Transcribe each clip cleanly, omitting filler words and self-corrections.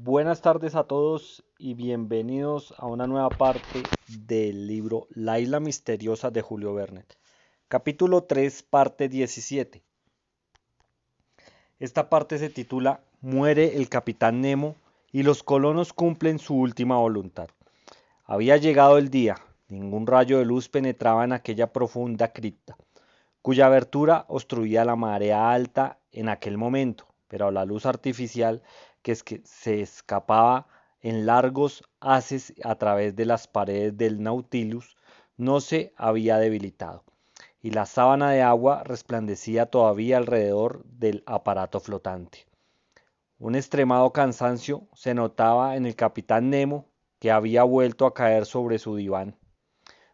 Buenas tardes a todos y bienvenidos a una nueva parte del libro La isla misteriosa de Julio Verne. Capítulo 3, parte 17. Esta parte se titula Muere el capitán Nemo y los colonos cumplen su última voluntad. Había llegado el día, ningún rayo de luz penetraba en aquella profunda cripta, cuya abertura obstruía la marea alta en aquel momento, pero la luz artificial que se escapaba en largos haces a través de las paredes del Nautilus no se había debilitado, y la sábana de agua resplandecía todavía alrededor del aparato flotante. Un extremado cansancio se notaba en el capitán Nemo, que había vuelto a caer sobre su diván.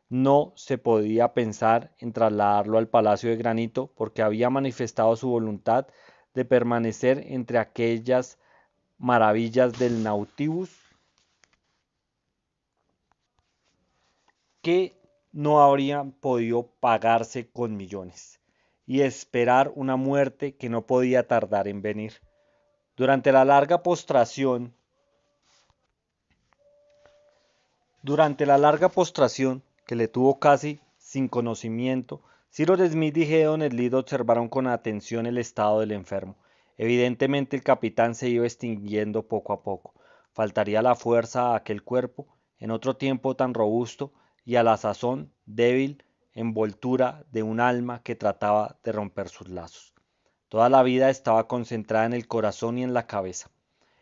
No se podía pensar en trasladarlo al Palacio de Granito porque había manifestado su voluntad de permanecer entre aquellas maravillas del Nautilus que no habrían podido pagarse con millones, y esperar una muerte que no podía tardar en venir. Durante la larga postración, durante la larga postración que le tuvo casi sin conocimiento, Cyrus Smith y Gedeon Smith observaron con atención el estado del enfermo. Evidentemente el capitán se iba extinguiendo poco a poco. Faltaría la fuerza a aquel cuerpo, en otro tiempo tan robusto, y a la sazón débil envoltura de un alma que trataba de romper sus lazos. Toda la vida estaba concentrada en el corazón y en la cabeza.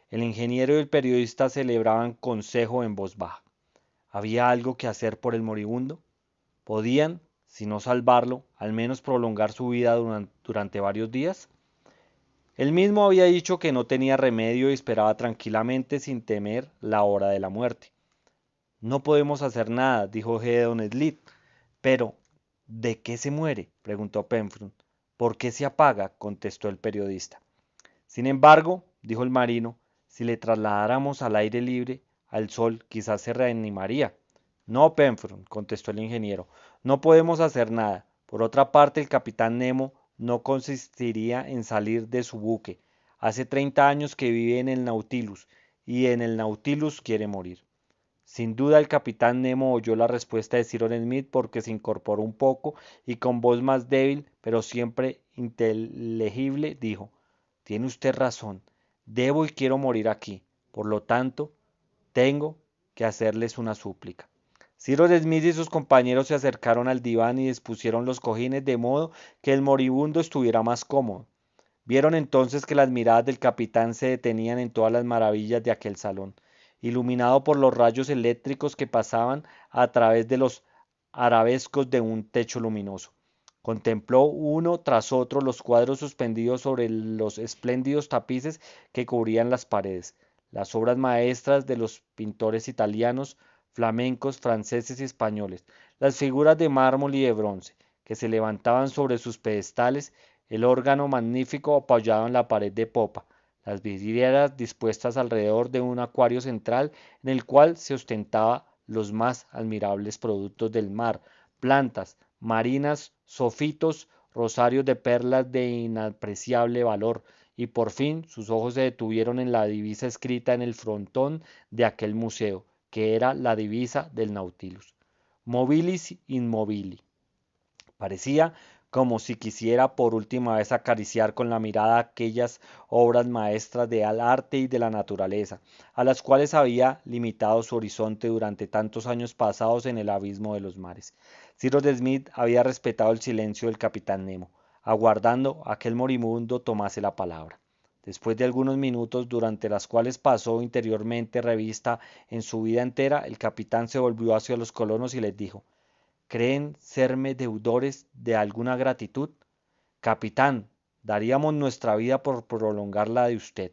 El ingeniero y el periodista celebraban consejo en voz baja. ¿Había algo que hacer por el moribundo? ¿Podían, si no salvarlo, al menos prolongar su vida durante varios días? Él mismo había dicho que no tenía remedio y esperaba tranquilamente sin temer la hora de la muerte. No podemos hacer nada, dijo Gedeon Smith. Pero, ¿de qué se muere?, preguntó Pencroff. ¿Por qué se apaga?, contestó el periodista. Sin embargo, dijo el marino, si le trasladáramos al aire libre, al sol, quizás se reanimaría. No, Pencroff, contestó el ingeniero, no podemos hacer nada. Por otra parte, el capitán Nemo no consistiría en salir de su buque. Hace 30 años que vive en el Nautilus, y en el Nautilus quiere morir. Sin duda el capitán Nemo oyó la respuesta de Cyrus Smith porque se incorporó un poco y con voz más débil, pero siempre inteligible, dijo: Tiene usted razón, debo y quiero morir aquí. Por lo tanto, tengo que hacerles una súplica. Cyrus Smith y sus compañeros se acercaron al diván y dispusieron los cojines de modo que el moribundo estuviera más cómodo. Vieron entonces que las miradas del capitán se detenían en todas las maravillas de aquel salón, iluminado por los rayos eléctricos que pasaban a través de los arabescos de un techo luminoso. Contempló uno tras otro los cuadros suspendidos sobre los espléndidos tapices que cubrían las paredes, las obras maestras de los pintores italianos, flamencos, franceses y españoles, las figuras de mármol y de bronce, que se levantaban sobre sus pedestales, el órgano magnífico apoyado en la pared de popa, las vidrieras dispuestas alrededor de un acuario central en el cual se ostentaban los más admirables productos del mar, plantas marinas, sofitos, rosarios de perlas de inapreciable valor, y por fin sus ojos se detuvieron en la divisa escrita en el frontón de aquel museo, que era la divisa del Nautilus. Mobilis inmobili. Parecía como si quisiera por última vez acariciar con la mirada aquellas obras maestras del arte y de la naturaleza, a las cuales había limitado su horizonte durante tantos años pasados en el abismo de los mares. Cyrus Smith había respetado el silencio del capitán Nemo, aguardando a que el moribundo tomase la palabra. Después de algunos minutos, durante los cuales pasó interiormente revista en su vida entera, el capitán se volvió hacia los colonos y les dijo: ¿Creen serme deudores de alguna gratitud? Capitán, daríamos nuestra vida por prolongar la de usted.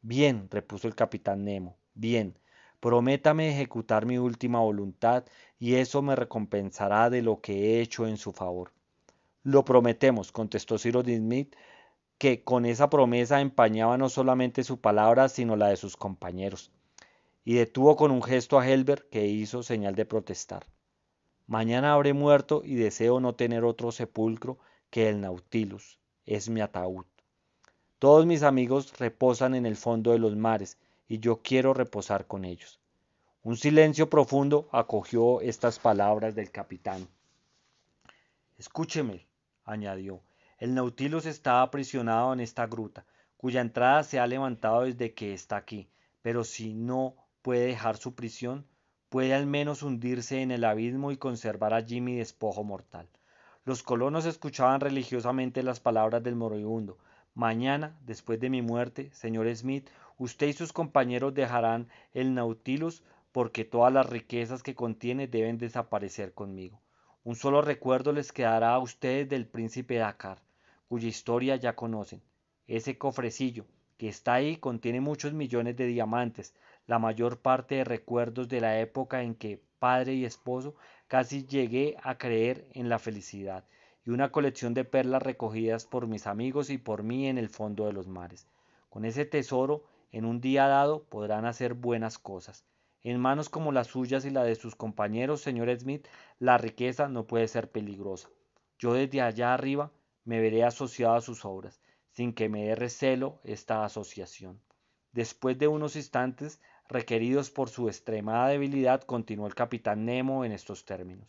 Bien, repuso el capitán Nemo, bien. Prométame ejecutar mi última voluntad y eso me recompensará de lo que he hecho en su favor. Lo prometemos, contestó Cyrus Smith, que con esa promesa empañaba no solamente su palabra, sino la de sus compañeros, y detuvo con un gesto a Helber, que hizo señal de protestar. Mañana habré muerto y deseo no tener otro sepulcro que el Nautilus. Es mi ataúd. Todos mis amigos reposan en el fondo de los mares, y yo quiero reposar con ellos. Un silencio profundo acogió estas palabras del capitán. Escúcheme, añadió, el Nautilus está aprisionado en esta gruta, cuya entrada se ha levantado desde que está aquí, pero si no puede dejar su prisión, puede al menos hundirse en el abismo y conservar allí mi despojo mortal. Los colonos escuchaban religiosamente las palabras del moribundo. Mañana, después de mi muerte, señor Smith, usted y sus compañeros dejarán el Nautilus porque todas las riquezas que contiene deben desaparecer conmigo. Un solo recuerdo les quedará a ustedes del príncipe Dakar, cuya historia ya conocen. Ese cofrecillo que está ahí contiene muchos millones de diamantes, la mayor parte de recuerdos de la época en que, padre y esposo, casi llegué a creer en la felicidad, y una colección de perlas recogidas por mis amigos y por mí en el fondo de los mares. Con ese tesoro, en un día dado, podrán hacer buenas cosas. En manos como las suyas y la de sus compañeros, señor Smith, la riqueza no puede ser peligrosa. Yo desde allá arriba me veré asociado a sus obras, sin que me dé recelo esta asociación. Después de unos instantes, requeridos por su extremada debilidad, continuó el capitán Nemo en estos términos.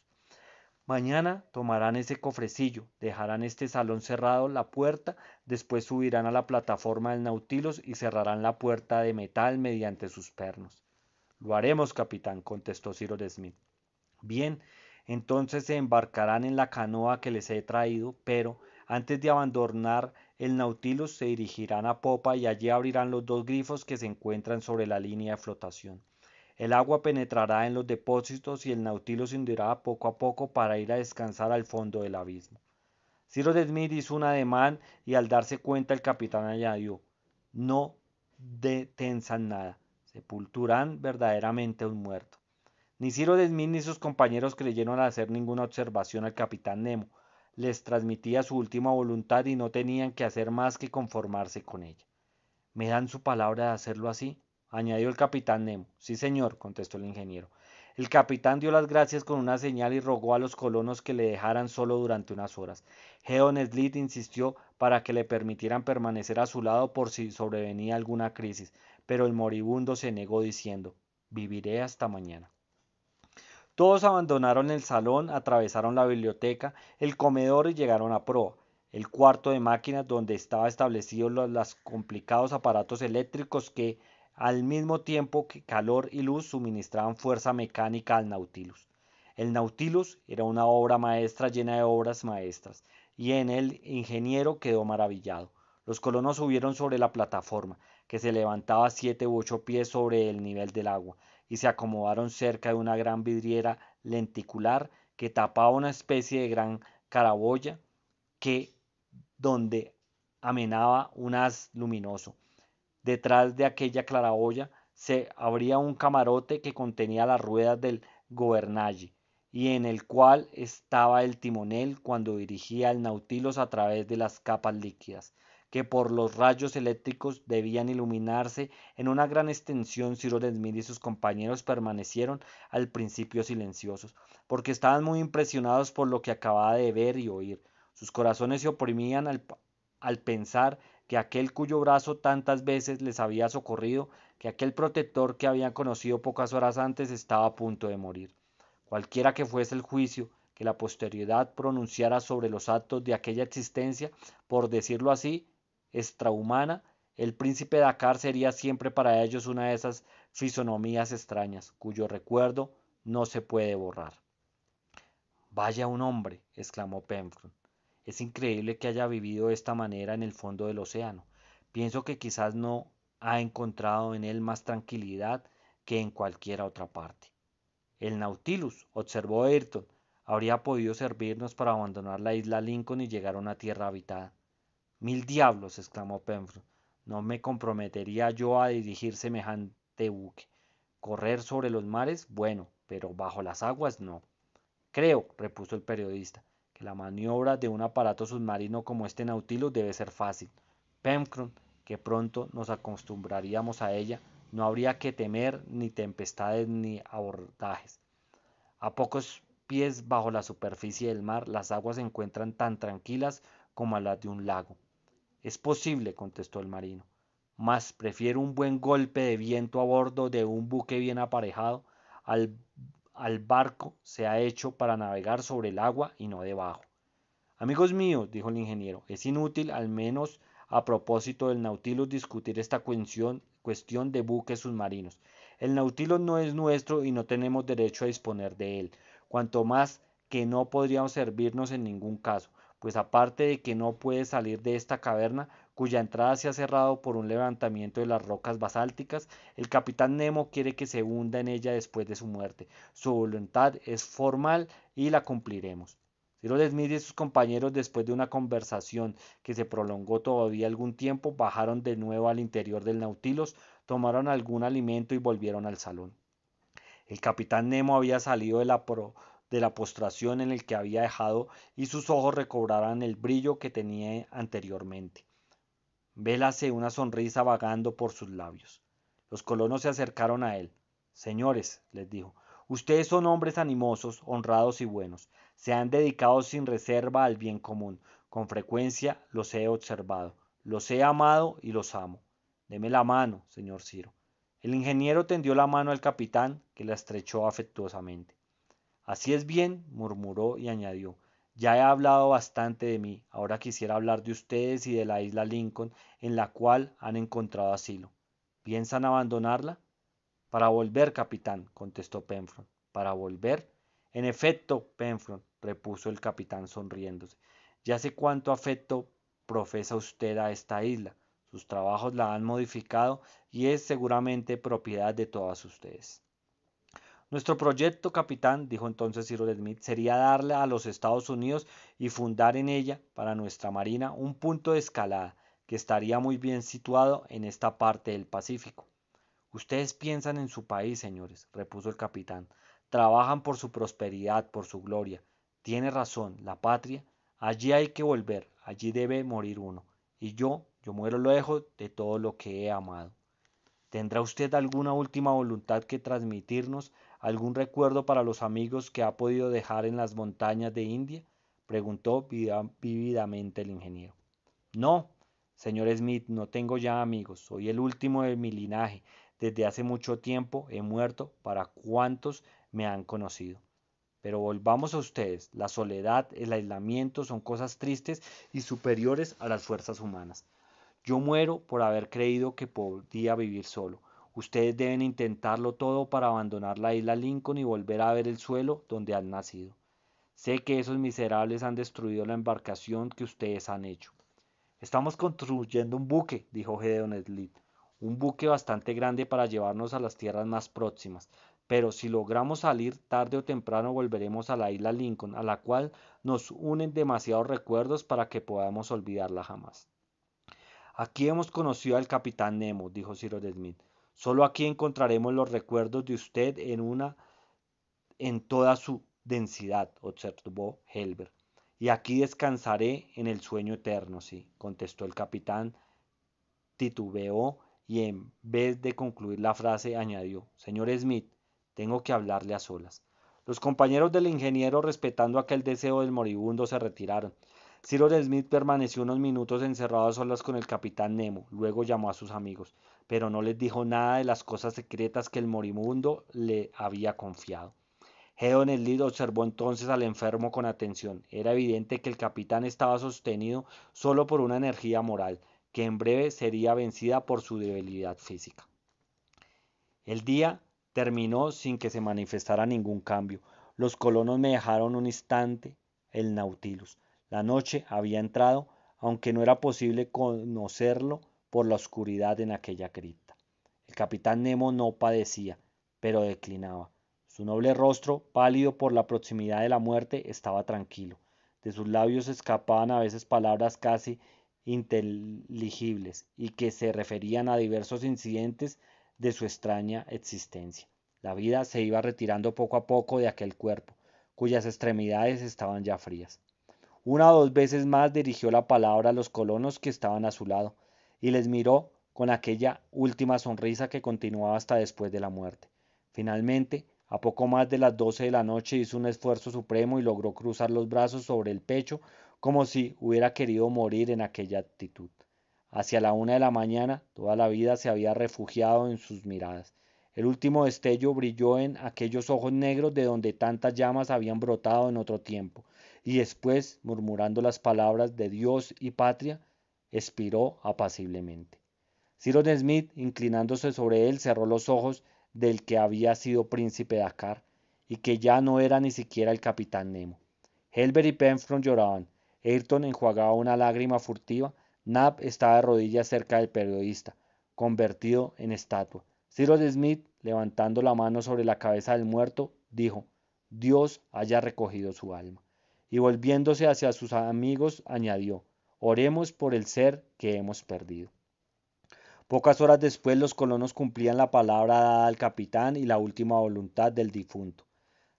Mañana tomarán ese cofrecillo, dejarán este salón cerrado, la puerta, después subirán a la plataforma del Nautilus y cerrarán la puerta de metal mediante sus pernos. Lo haremos, capitán, contestó Cyrus Smith. Bien, entonces se embarcarán en la canoa que les he traído, pero antes de abandonar el Nautilus se dirigirán a popa y allí abrirán los dos grifos que se encuentran sobre la línea de flotación. El agua penetrará en los depósitos y el Nautilus se hundirá poco a poco para ir a descansar al fondo del abismo. Cyrus Smith hizo un ademán y al darse cuenta el capitán añadió, no detensan nada, sepulturán verdaderamente a un muerto. Ni Cyrus Smith ni sus compañeros creyeron hacer ninguna observación al capitán Nemo. Les transmitía su última voluntad y no tenían que hacer más que conformarse con ella. ¿Me dan su palabra de hacerlo así?, añadió el capitán Nemo. Sí, señor, contestó el ingeniero. El capitán dio las gracias con una señal y rogó a los colonos que le dejaran solo durante unas horas. Gedeon Spilett insistió para que le permitieran permanecer a su lado por si sobrevenía alguna crisis, pero el moribundo se negó diciendo, viviré hasta mañana. Todos abandonaron el salón, atravesaron la biblioteca, el comedor y llegaron a proa, el cuarto de máquinas donde estaban establecidos los complicados aparatos eléctricos que, al mismo tiempo que calor y luz, suministraban fuerza mecánica al Nautilus. El Nautilus era una obra maestra llena de obras maestras, y en el ingeniero quedó maravillado. Los colonos subieron sobre la plataforma, que se levantaba 7 u 8 pies sobre el nivel del agua, y se acomodaron cerca de una gran vidriera lenticular que tapaba una especie de gran caraboya que donde amenaba un haz luminoso. Detrás de aquella claraboya se abría un camarote que contenía las ruedas del gobernalle y en el cual estaba el timonel cuando dirigía el Nautilus a través de las capas líquidas, que por los rayos eléctricos debían iluminarse en una gran extensión. Cyrus Smith y sus compañeros permanecieron al principio silenciosos, porque estaban muy impresionados por lo que acababa de ver y oír. Sus corazones se oprimían al pensar que aquel cuyo brazo tantas veces les había socorrido, que aquel protector que habían conocido pocas horas antes estaba a punto de morir. Cualquiera que fuese el juicio que la posteridad pronunciara sobre los actos de aquella existencia, por decirlo así, extrahumana, el príncipe Dakar sería siempre para ellos una de esas fisonomías extrañas, cuyo recuerdo no se puede borrar. Vaya un hombre, exclamó Pencroff. Es increíble que haya vivido de esta manera en el fondo del océano. Pienso que quizás no ha encontrado en él más tranquilidad que en cualquier otra parte. El Nautilus, observó Ayrton, habría podido servirnos para abandonar la isla Lincoln y llegar a una tierra habitada. Mil diablos, exclamó Pencroff, no me comprometería yo a dirigir semejante buque. Correr sobre los mares, bueno, pero bajo las aguas no. Creo, repuso el periodista, que la maniobra de un aparato submarino como este Nautilus debe ser fácil. Pencroff, que pronto nos acostumbraríamos a ella, no habría que temer ni tempestades ni abordajes. A pocos pies bajo la superficie del mar, las aguas se encuentran tan tranquilas como las de un lago. Es posible, contestó el marino. mas prefiero un buen golpe de viento a bordo de un buque bien aparejado al barco se ha hecho para navegar sobre el agua y no debajo. Amigos míos, dijo el ingeniero, es inútil, al menos a propósito del Nautilus, discutir esta cuestión de buques submarinos. El Nautilus no es nuestro y no tenemos derecho a disponer de él, cuanto más que no podríamos servirnos en ningún caso, pues aparte de que no puede salir de esta caverna, cuya entrada se ha cerrado por un levantamiento de las rocas basálticas, el capitán Nemo quiere que se hunda en ella después de su muerte. Su voluntad es formal y la cumpliremos. Cyrus Smith y sus compañeros, después de una conversación que se prolongó todavía algún tiempo, bajaron de nuevo al interior del Nautilus, tomaron algún alimento y volvieron al salón. El capitán Nemo había salido de la postración en el que había dejado y sus ojos recobraban el brillo que tenía anteriormente. Vélase una sonrisa vagando por sus labios. Los colonos se acercaron a él. Señores, les dijo, ustedes son hombres animosos, honrados y buenos. Se han dedicado sin reserva al bien común. Con frecuencia los he observado, los he amado y los amo. Deme la mano, señor Ciro. El ingeniero tendió la mano al capitán, que la estrechó afectuosamente. Así es bien, murmuró y añadió, ya he hablado bastante de mí, ahora quisiera hablar de ustedes y de la isla Lincoln, en la cual han encontrado asilo. ¿Piensan abandonarla? Para volver, capitán, contestó Pencroff. ¿Para volver? En efecto, Pencroff, repuso el capitán sonriéndose. Ya sé cuánto afecto profesa usted a esta isla. Sus trabajos la han modificado y es seguramente propiedad de todas ustedes. Nuestro proyecto, capitán, dijo entonces Cyrus Smith, sería darle a los Estados Unidos y fundar en ella, para nuestra marina, un punto de escalada que estaría muy bien situado en esta parte del Pacífico. Ustedes piensan en su país, señores, repuso el capitán. Trabajan por su prosperidad, por su gloria. Tiene razón, la patria. Allí hay que volver, allí debe morir uno. Y yo muero lejos de todo lo que he amado. ¿Tendrá usted alguna última voluntad que transmitirnos, algún recuerdo para los amigos que ha podido dejar en las montañas de India? Preguntó vívidamente el ingeniero. No, señor Smith, no tengo ya amigos, soy el último de mi linaje. Desde hace mucho tiempo he muerto para cuantos me han conocido. Pero volvamos a ustedes, la soledad, el aislamiento son cosas tristes y superiores a las fuerzas humanas. Yo muero por haber creído que podía vivir solo. Ustedes deben intentarlo todo para abandonar la isla Lincoln y volver a ver el suelo donde han nacido. Sé que esos miserables han destruido la embarcación que ustedes han hecho. Estamos construyendo un buque, dijo Gedeon Smith, un buque bastante grande para llevarnos a las tierras más próximas. Pero si logramos salir, tarde o temprano volveremos a la isla Lincoln, a la cual nos unen demasiados recuerdos para que podamos olvidarla jamás. Aquí hemos conocido al capitán Nemo, dijo Cyrus Smith. Solo aquí encontraremos los recuerdos de usted en toda su densidad, observó Helber. Y aquí descansaré en el sueño eterno, sí, contestó el capitán. Titubeó y en vez de concluir la frase añadió, Señor Smith, tengo que hablarle a solas. Los compañeros del ingeniero, respetando aquel deseo del moribundo, se retiraron. Cyrus Smith permaneció unos minutos encerrado a solas con el capitán Nemo, luego llamó a sus amigos, pero no les dijo nada de las cosas secretas que el moribundo le había confiado. Gedeon Smith observó entonces al enfermo con atención. Era evidente que el capitán estaba sostenido solo por una energía moral, que en breve sería vencida por su debilidad física. El día terminó sin que se manifestara ningún cambio. Los colonos me dejaron un instante el Nautilus. La noche había entrado, aunque no era posible conocerlo por la oscuridad en aquella cripta. El capitán Nemo no padecía, pero declinaba. Su noble rostro, pálido por la proximidad de la muerte, estaba tranquilo. De sus labios escapaban a veces palabras casi inteligibles y que se referían a diversos incidentes de su extraña existencia. La vida se iba retirando poco a poco de aquel cuerpo, cuyas extremidades estaban ya frías. Una o dos veces más dirigió la palabra a los colonos que estaban a su lado, y les miró con aquella última sonrisa que continuaba hasta después de la muerte. Finalmente, a poco más de las 12 de la noche hizo un esfuerzo supremo y logró cruzar los brazos sobre el pecho como si hubiera querido morir en aquella actitud. Hacia la 1 de la mañana, toda la vida se había refugiado en sus miradas. El último destello brilló en aquellos ojos negros de donde tantas llamas habían brotado en otro tiempo, y después, murmurando las palabras de Dios y patria, expiró apaciblemente. Cyrus Smith, inclinándose sobre él, cerró los ojos del que había sido príncipe Dakar, y que ya no era ni siquiera el capitán Nemo. Helber y Pencroff lloraban. Ayrton enjuagaba una lágrima furtiva. Nab estaba de rodillas cerca del periodista, convertido en estatua. Cyrus Smith, levantando la mano sobre la cabeza del muerto, dijo: Dios haya recogido su alma. Y volviéndose hacia sus amigos, añadió: Oremos por el ser que hemos perdido. Pocas horas después los colonos cumplían la palabra dada al capitán y la última voluntad del difunto.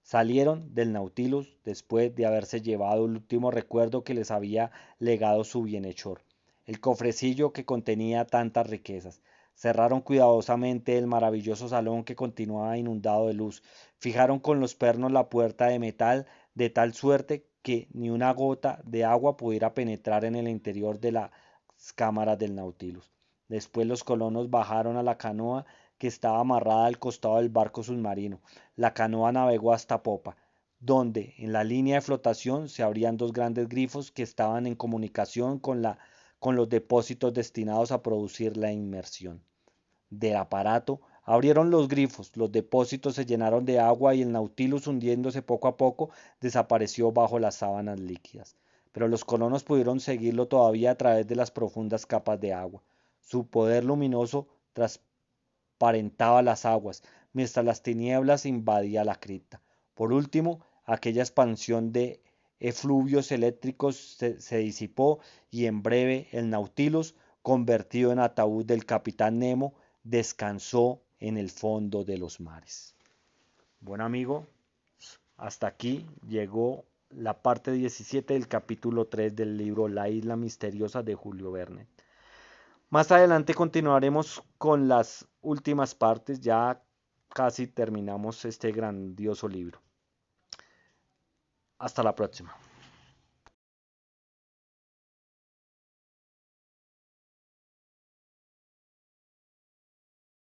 Salieron del Nautilus después de haberse llevado el último recuerdo que les había legado su bienhechor, el cofrecillo que contenía tantas riquezas. Cerraron cuidadosamente el maravilloso salón que continuaba inundado de luz. Fijaron con los pernos la puerta de metal de tal suerte que ni una gota de agua pudiera penetrar en el interior de las cámaras del Nautilus. Después los colonos bajaron a la canoa que estaba amarrada al costado del barco submarino. La canoa navegó hasta popa, donde en la línea de flotación se abrían dos grandes grifos que estaban en comunicación con los depósitos destinados a producir la inmersión del aparato. Abrieron los grifos, los depósitos se llenaron de agua y el Nautilus, hundiéndose poco a poco, desapareció bajo las sábanas líquidas. Pero los colonos pudieron seguirlo todavía a través de las profundas capas de agua. Su poder luminoso transparentaba las aguas, mientras las tinieblas invadía la cripta. Por último, aquella expansión de efluvios eléctricos se disipó y en breve el Nautilus, convertido en ataúd del capitán Nemo, descansó en el fondo de los mares. Bueno, amigo, hasta aquí llegó la parte 17 del capítulo 3 del libro La isla misteriosa de Julio Verne. Más adelante continuaremos con las últimas partes, ya casi terminamos este grandioso libro. Hasta la próxima.